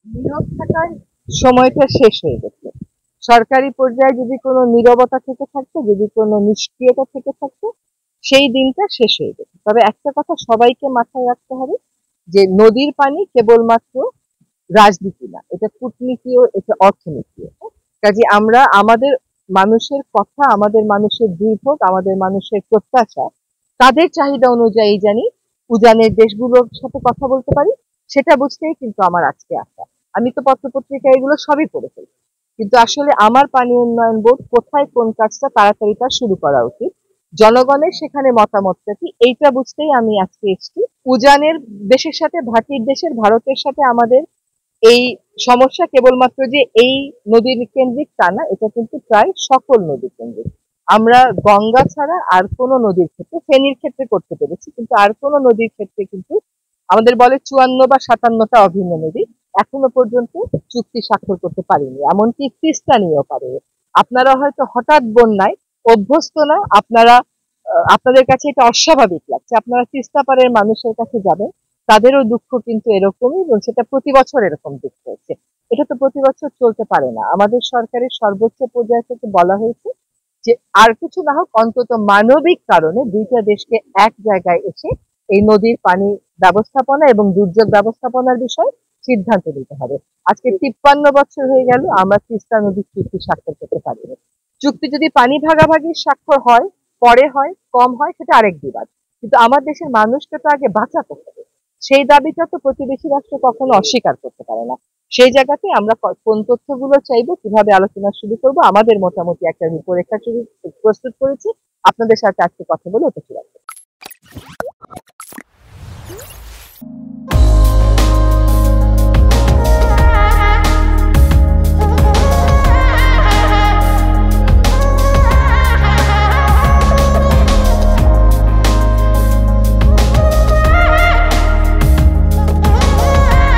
নীরব থাকার সময়টা শেষ হয়ে গেছে। সরকারি পর্যায়ে যদি কোনো নীরবতা থেকে থাকতো, যদি কোনো নিষ্ক্রিয়তা থেকে থাকতো, সেই দিনটা শেষ হয়ে গেছে। তবে একটা কথা সবাইকে মাথায় রাখতে হবে যে নদীর পানি কেবলমাত্র রাজনীতি না, এটা কূটনীতিও, এটা অর্থনীতিও। কাজে আমরা আমাদের মানুষের কথা, আমাদের মানুষের দুর্ভোগ, আমাদের মানুষের প্রত্যাশা, তাদের চাহিদা অনুযায়ী জানি উজানের দেশগুলোর সাথে কথা বলতে পারি, সেটা বুঝতেই কিন্তু আমার আজকে আসা। আমি তো পত্রপত্রিকা এগুলো সবই পড়ে ফেলছি, কিন্তু আসলে আমার পানি উন্নয়ন বোর্ড কোথায় কোন কাজটা তাড়াতাড়ি তার শুরু করা উচিত, জনগণের সেখানে মতামতটা কি, এইটা বুঝতেই আমি আজকে এসেছি। উজানের দেশের সাথে, ভাটির দেশের ভারতের সাথে আমাদের এই সমস্যা কেবলমাত্র যে এই নদীর কেন্দ্রিক তা না, এটা কিন্তু প্রায় সকল নদী কেন্দ্রিক। আমরা গঙ্গা ছাড়া আর কোনো নদীর ক্ষেত্রে, ফেনীর ক্ষেত্রে করতে পেরেছি, কিন্তু আর কোনো নদীর ক্ষেত্রে কিন্তু আমাদের বলে ৫৪ বা ৫৭টা অভিন্ন নদী এখনো পর্যন্ত চুক্তি স্বাক্ষর করতে পারিনি, এমনকি তিস্তা নিয়েও পারেনি। আপনারা হয়তো হঠাৎ বন্যায় অভ্যস্ত না, আপনাদের কাছে এটা অস্বাভাবিক লাগছে, আপনারা তিস্তা পারের মানুষের কাছে যাবেন, তাদেরও দুঃখ কিন্তু এরকমই, এবং সেটা প্রতি বছর এরকম দুঃখ হচ্ছে। এটা তো প্রতি বছর চলতে পারে না। আমাদের সরকারের সর্বোচ্চ পর্যায় থেকে বলা হয়েছে যে আর কিছু না হোক, অন্তত মানবিক কারণে দুইটা দেশকে এক জায়গায় এসে এই নদীর পানি ব্যবস্থাপনা এবং দুর্যোগ ব্যবস্থাপনার বিষয়ে সিদ্ধান্ত নিতে হবে। আজকে ৫৩ বছর হয়ে গেল আমরা তিস্তা নদীর চুক্তি স্বাক্ষর করতে পারিনি। চুক্তি যদি পানি ভাগাভাগির স্বাক্ষর হয়, পরে হয়, কম হয়, সেটা আরেক বিবাদ, কিন্তু আমার দেশের মানুষকে তো আগে বাঁচাতে হবে। সেই দাবিটা তো প্রতিবেশী রাষ্ট্র কখনো অস্বীকার করতে পারে না। সেই জায়গাতে আমরা কোন তথ্যগুলো চাইবো, কিভাবে আলোচনা শুরু করব, আমাদের মোটামুটি একটা রূপরেখা প্রস্তুত করেছি। আপনাদের সাথে আজকে কথা বলে উপস্থিত